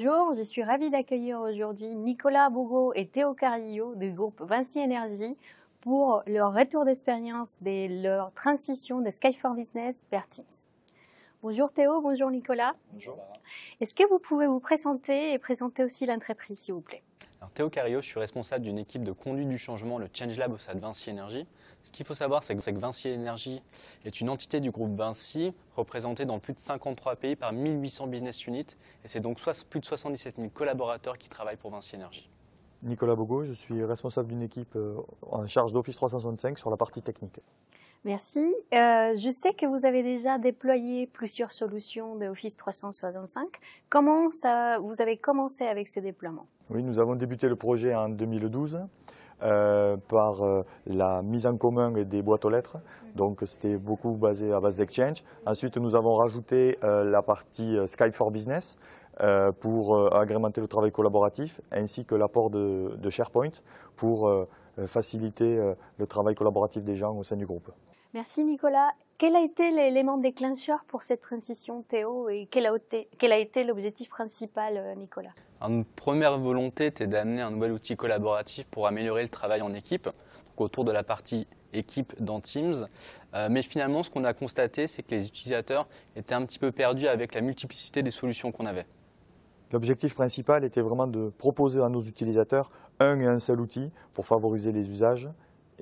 Bonjour, je suis ravie d'accueillir aujourd'hui Nicolas Bogo et Théo Carrillo du groupe Vinci Énergie pour leur retour d'expérience de leur transition de Skype for Business vers Teams. Bonjour Théo, bonjour Nicolas. Bonjour. Est-ce que vous pouvez vous présenter et présenter aussi l'entreprise s'il vous plaît? Alors, Théo Carrillo, je suis responsable d'une équipe de conduite du changement, le Change Lab au sein de Vinci Énergie. Ce qu'il faut savoir, c'est que Vinci Énergie est une entité du groupe Vinci, représentée dans plus de 53 pays par 1800 business units. Et c'est donc plus de 77 000 collaborateurs qui travaillent pour Vinci Énergie. Nicolas Bogo, je suis responsable d'une équipe en charge d'Office 365 sur la partie technique. Merci. Je sais que vous avez déjà déployé plusieurs solutions de Office 365. Comment vous avez commencé avec ces déploiements? Oui, nous avons débuté le projet en 2012 par la mise en commun des boîtes aux lettres. Donc c'était beaucoup basé à base d'Exchange. Ensuite, nous avons rajouté la partie Skype for Business pour agrémenter le travail collaboratif, ainsi que l'apport de SharePoint pour faciliter le travail collaboratif des gens au sein du groupe. Merci Nicolas. Quel a été l'élément déclencheur pour cette transition, Théo, et quel a été l'objectif principal, Nicolas? Une première volonté était d'amener un nouvel outil collaboratif pour améliorer le travail en équipe, donc autour de la partie équipe dans Teams. Mais finalement, ce qu'on a constaté, c'est que les utilisateurs étaient un petit peu perdus avec la multiplicité des solutions qu'on avait. L'objectif principal était vraiment de proposer à nos utilisateurs un et un seul outil pour favoriser les usages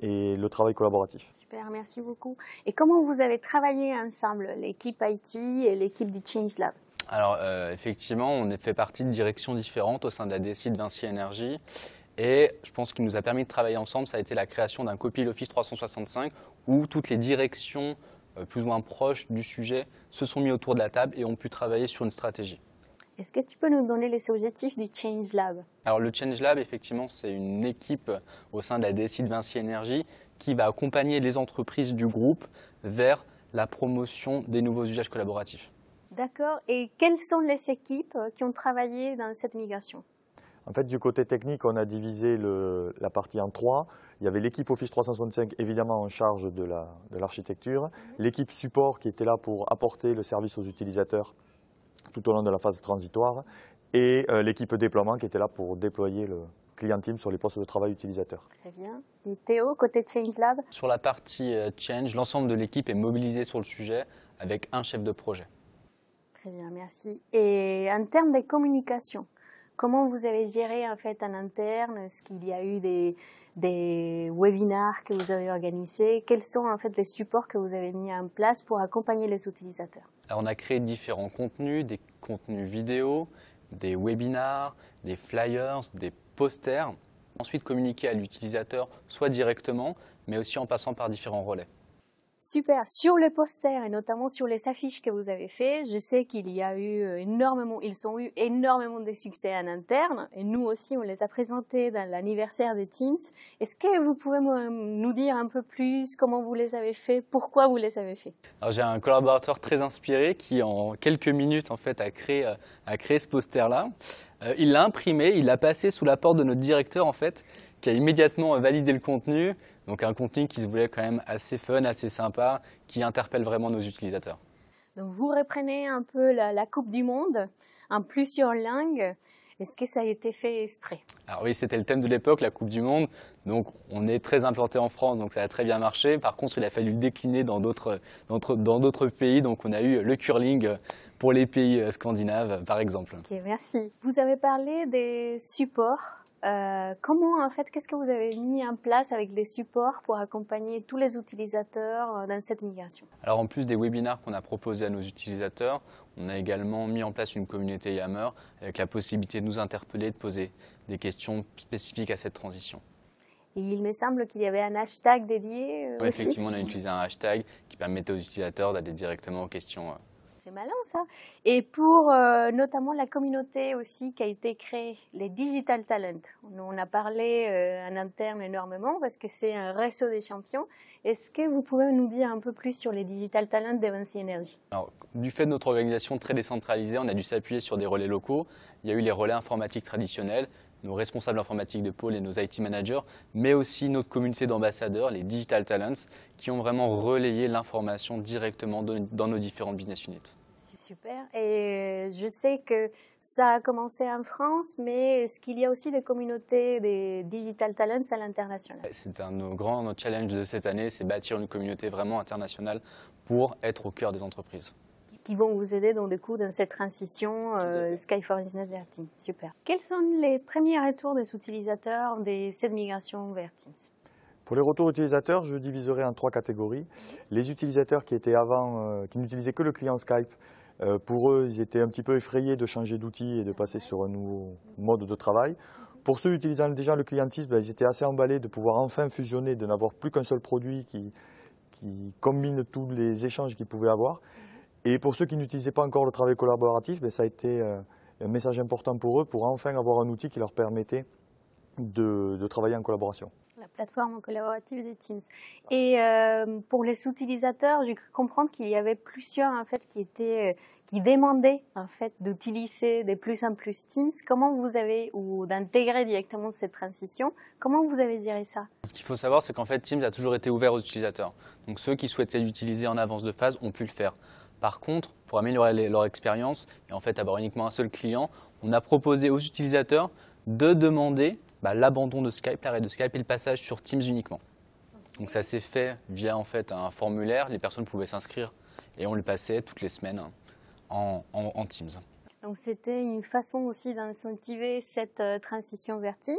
et le travail collaboratif. Super, merci beaucoup. Et comment vous avez travaillé ensemble, l'équipe IT et l'équipe du Change Lab? Alors effectivement, on fait partie de directions différentes au sein de la DSI de Vinci Énergie. Et je pense qu'il nous a permis de travailler ensemble, ça a été la création d'un copilote Office 365 où toutes les directions plus ou moins proches du sujet se sont mis autour de la table et ont pu travailler sur une stratégie. Est-ce que tu peux nous donner les objectifs du Change Lab? Alors le Change Lab, effectivement, c'est une équipe au sein de la DSI de Vinci Énergie qui va accompagner les entreprises du groupe vers la promotion des nouveaux usages collaboratifs. D'accord. Et quelles sont les équipes qui ont travaillé dans cette migration? En fait, du côté technique, on a divisé la partie en trois. Il y avait l'équipe Office 365, évidemment en charge de l'architecture, l'équipe support qui était là pour apporter le service aux utilisateurs tout au long de la phase transitoire, et l'équipe déploiement qui était là pour déployer le client Teams sur les postes de travail utilisateurs. Très bien. Et Théo, côté Change Lab? Sur la partie Change, l'ensemble de l'équipe est mobilisé sur le sujet avec un chef de projet. Très bien, merci. Et en termes de communication, comment vous avez géré en fait en interne? Est-ce qu'il y a eu des webinars que vous avez organisés? Quels sont en fait les supports que vous avez mis en place pour accompagner les utilisateurs? Alors, on a créé différents contenus, des contenus vidéo, des webinars, des flyers, des posters. Ensuite, communiquer à l'utilisateur soit directement, mais aussi en passant par différents relais. Super. Sur les posters et notamment sur les affiches que vous avez fait, je sais qu'il y a eu ils ont eu énormément de succès en interne et nous aussi on les a présentés dans l'anniversaire de Teams. Est-ce que vous pouvez nous dire un peu plus comment vous les avez fait, pourquoi vous les avez fait? Alors, j'ai un collaborateur très inspiré qui en quelques minutes en fait a créé ce poster-là. Il l'a imprimé, il l'a passé sous la porte de notre directeur en fait, qui a immédiatement validé le contenu. Donc un contenu qui se voulait quand même assez fun, assez sympa, qui interpelle vraiment nos utilisateurs. Donc vous reprenez un peu la Coupe du Monde en plusieurs langues. Est-ce que ça a été fait exprès? Alors oui, c'était le thème de l'époque, la Coupe du Monde. Donc on est très implanté en France, donc ça a très bien marché. Par contre, il a fallu le décliner dans d'autres pays. Donc on a eu le curling pour les pays scandinaves, par exemple. Ok, merci. Vous avez parlé des supports. Comment, en fait, qu'est-ce que vous avez mis en place avec les supports pour accompagner tous les utilisateurs dans cette migration? Alors en plus des webinars qu'on a proposés à nos utilisateurs, on a également mis en place une communauté Yammer avec la possibilité de nous interpeller, de poser des questions spécifiques à cette transition. Et il me semble qu'il y avait un hashtag dédié Oui, aussi. effectivement, on a utilisé un hashtag qui permettait aux utilisateurs d'aller directement aux questions. C'est malin ça. Et pour notamment la communauté aussi qui a été créée, les Digital Talents. On a parlé en interne énormément parce que c'est un réseau des champions. Est-ce que vous pouvez nous dire un peu plus sur les Digital Talents de Vinci Énergie? Alors, du fait de notre organisation très décentralisée, on a dû s'appuyer sur des relais locaux. Il y a eu les relais informatiques traditionnels, nos responsables informatiques de pôle et nos IT managers, mais aussi notre communauté d'ambassadeurs, les Digital Talents, qui ont vraiment relayé l'information directement dans nos différentes business units. Super. Et je sais que ça a commencé en France, mais est-ce qu'il y a aussi des communautés des digital talents à l'international? C'est un de nos grands challenges de cette année, c'est bâtir une communauté vraiment internationale pour être au cœur des entreprises. Qui vont vous aider donc, du coup, dans cette transition Sky for Business vers Teams. Super. Quels sont les premiers retours des utilisateurs de cette migration vers Teams? Pour les retours utilisateurs, je diviserai en 3 catégories. Les utilisateurs qui étaient avant, qui n'utilisaient que le client Skype, pour eux, ils étaient un petit peu effrayés de changer d'outil et de passer sur un nouveau mode de travail. Pour ceux utilisant déjà le client Teams, ils étaient assez emballés de pouvoir enfin fusionner, de n'avoir plus qu'un seul produit qui combine tous les échanges qu'ils pouvaient avoir. Et pour ceux qui n'utilisaient pas encore le travail collaboratif, ça a été un message important pour eux, pour enfin avoir un outil qui leur permettait de travailler en collaboration. La plateforme collaborative des Teams. Et pour les utilisateurs, j'ai cru comprendre qu'il y avait plusieurs en fait qui demandaient en fait d'utiliser de plus en plus Teams. Comment vous avez ou d'intégrer directement cette transition? Comment vous avez géré ça? Ce qu'il faut savoir, c'est qu'en fait Teams a toujours été ouvert aux utilisateurs. Donc ceux qui souhaitaient l'utiliser en avance de phase ont pu le faire. Par contre, pour améliorer leur expérience et en fait avoir uniquement un seul client, on a proposé aux utilisateurs de demander l'abandon de Skype, l'arrêt de Skype et le passage sur Teams uniquement. Donc ça s'est fait via en fait un formulaire, les personnes pouvaient s'inscrire et on le passait toutes les semaines en Teams. Donc c'était une façon aussi d'incentiver cette transition vers Teams.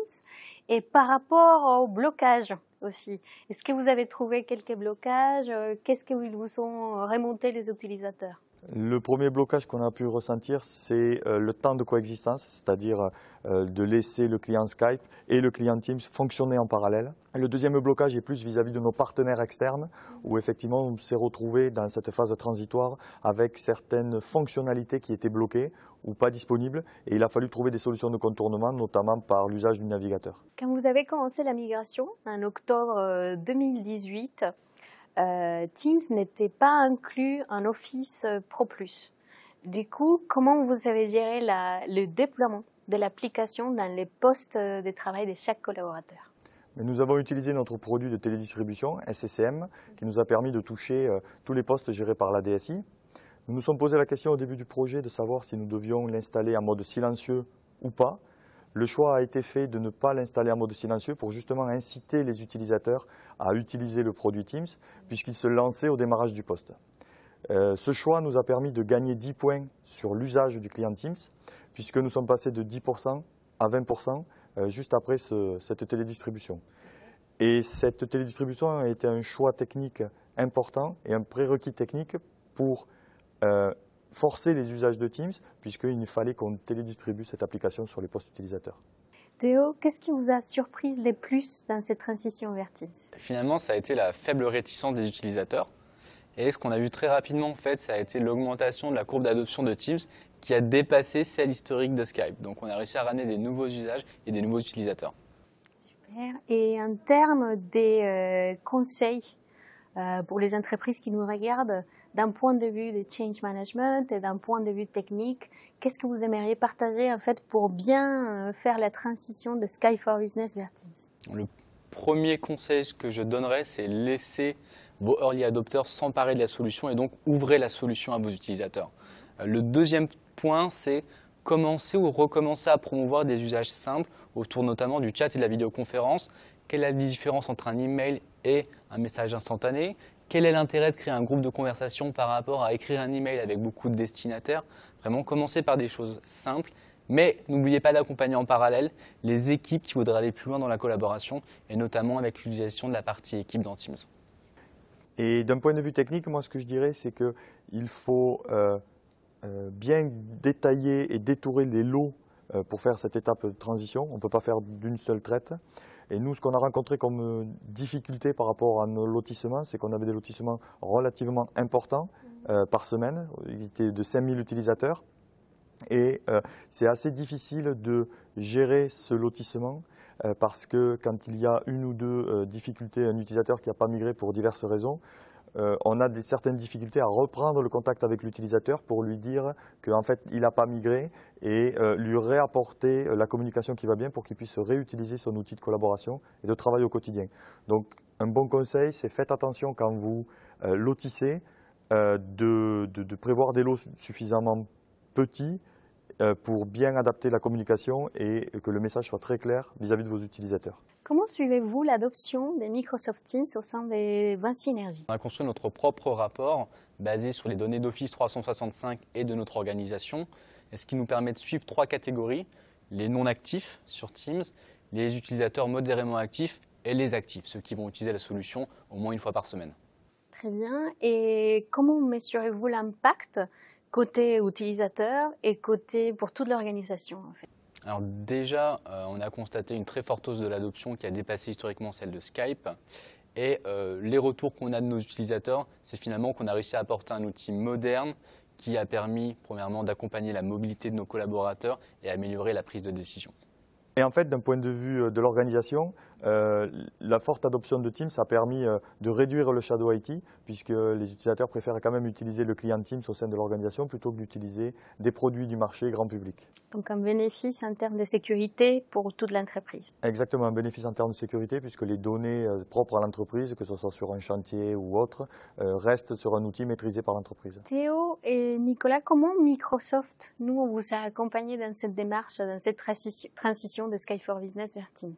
Et par rapport au blocage aussi, est-ce que vous avez trouvé quelques blocages? Qu'est-ce qu'ils vous sont remontés les utilisateurs? Le premier blocage qu'on a pu ressentir, c'est le temps de coexistence, c'est-à-dire de laisser le client Skype et le client Teams fonctionner en parallèle. Le deuxième blocage est plus vis-à-vis de nos partenaires externes, où effectivement on s'est retrouvé dans cette phase transitoire avec certaines fonctionnalités qui étaient bloquées ou pas disponibles, et il a fallu trouver des solutions de contournement, notamment par l'usage du navigateur. Quand vous avez commencé la migration, en octobre 2018, Teams n'était pas inclus en Office Pro Plus. Du coup, comment vous avez géré le déploiement de l'application dans les postes de travail de chaque collaborateur? Nous avons utilisé notre produit de télédistribution, SCCM, qui nous a permis de toucher tous les postes gérés par la DSI. Nous nous sommes posé la question au début du projet de savoir si nous devions l'installer en mode silencieux ou pas. Le choix a été fait de ne pas l'installer en mode silencieux pour justement inciter les utilisateurs à utiliser le produit Teams puisqu'ils se lançaient au démarrage du poste. Ce choix nous a permis de gagner 10 points sur l'usage du client Teams puisque nous sommes passés de 10% à 20% juste après cette télédistribution. Et cette télédistribution a été un choix technique important et un prérequis technique pour forcer les usages de Teams, puisqu'il fallait qu'on télédistribue cette application sur les postes utilisateurs. Théo, qu'est-ce qui vous a surpris le plus dans cette transition vers Teams? Finalement, ça a été la faible réticence des utilisateurs. Et ce qu'on a vu très rapidement, en fait, ça a été l'augmentation de la courbe d'adoption de Teams qui a dépassé celle historique de Skype. Donc on a réussi à ramener des nouveaux usages et des nouveaux utilisateurs. Super. Et en termes des conseils pour les entreprises qui nous regardent, d'un point de vue de change management et d'un point de vue technique, qu'est-ce que vous aimeriez partager en fait pour bien faire la transition de Sky for Business vers Teams? Le premier conseil que je donnerais, c'est laisser vos early adopters s'emparer de la solution et donc ouvrez la solution à vos utilisateurs. Le deuxième point, c'est commencer ou recommencer à promouvoir des usages simples autour notamment du chat et de la vidéoconférence. Quelle est la différence entre un email et un message instantané? Quel est l'intérêt de créer un groupe de conversation par rapport à écrire un email avec beaucoup de destinataires? Vraiment, commencer par des choses simples, mais n'oubliez pas d'accompagner en parallèle les équipes qui voudraient aller plus loin dans la collaboration, et notamment avec l'utilisation de la partie équipe dans Teams. Et d'un point de vue technique, moi ce que je dirais, c'est qu'il faut bien détailler et détourer les lots pour faire cette étape de transition. On ne peut pas faire d'une seule traite. Et nous, ce qu'on a rencontré comme difficulté par rapport à nos lotissements, c'est qu'on avait des lotissements relativement importants par semaine. Ils étaient de 5000 utilisateurs. Et c'est assez difficile de gérer ce lotissement parce que quand il y a une ou deux difficultés, un utilisateur qui n'a pas migré pour diverses raisons, on a certaines difficultés à reprendre le contact avec l'utilisateur pour lui dire qu'en fait il n'a pas migré et lui réapporter la communication qui va bien pour qu'il puisse réutiliser son outil de collaboration et de travail au quotidien. Donc un bon conseil, c'est faites attention quand vous lotissez, de prévoir des lots suffisamment petits pour bien adapter la communication et que le message soit très clair vis-à-vis de vos utilisateurs. Comment suivez-vous l'adoption des Microsoft Teams au sein des Vinci Energies? On a construit notre propre rapport basé sur les données d'Office 365 et de notre organisation, et ce qui nous permet de suivre 3 catégories: les non-actifs sur Teams, les utilisateurs modérément actifs et les actifs, ceux qui vont utiliser la solution au moins une fois par semaine. Très bien. Et comment mesurez-vous l'impact côté utilisateur et côté pour toute l'organisation en fait? Alors déjà, on a constaté une très forte hausse de l'adoption qui a dépassé historiquement celle de Skype. Et les retours qu'on a de nos utilisateurs, c'est finalement qu'on a réussi à apporter un outil moderne qui a permis, premièrement, d'accompagner la mobilité de nos collaborateurs et améliorer la prise de décision. Et en fait, d'un point de vue de l'organisation, la forte adoption de Teams a permis de réduire le shadow IT, puisque les utilisateurs préfèrent quand même utiliser le client Teams au sein de l'organisation plutôt que d'utiliser des produits du marché grand public. Donc un bénéfice en termes de sécurité pour toute l'entreprise. Exactement, un bénéfice en termes de sécurité, puisque les données propres à l'entreprise, que ce soit sur un chantier ou autre, restent sur un outil maîtrisé par l'entreprise. Théo et Nicolas, comment Microsoft nous vous a accompagné dans cette démarche, dans cette transition de Skype for Business vers Teams?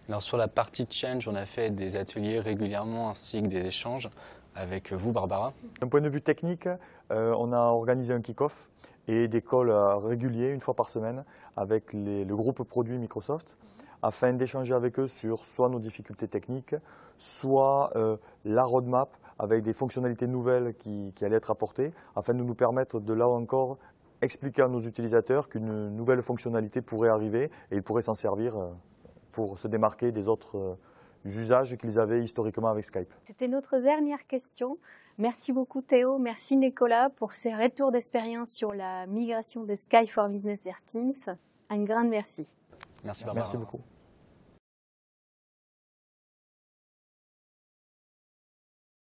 Alors sur la partie Change, on a fait des ateliers régulièrement ainsi que des échanges avec vous, Barbara. D'un point de vue technique, on a organisé un kick-off et des calls réguliers, une fois par semaine, avec le groupe produit Microsoft, afin d'échanger avec eux sur soit nos difficultés techniques, soit la roadmap avec des fonctionnalités nouvelles qui allaient être apportées, afin de nous permettre de là encore expliquer à nos utilisateurs qu'une nouvelle fonctionnalité pourrait arriver et ils pourraient s'en servir pour se démarquer des autres usages qu'ils avaient historiquement avec Skype. C'était notre dernière question. Merci beaucoup Théo, merci Nicolas pour ces retours d'expérience sur la migration de Skype for Business vers Teams. Un grand merci. Merci Barbara. Merci beaucoup.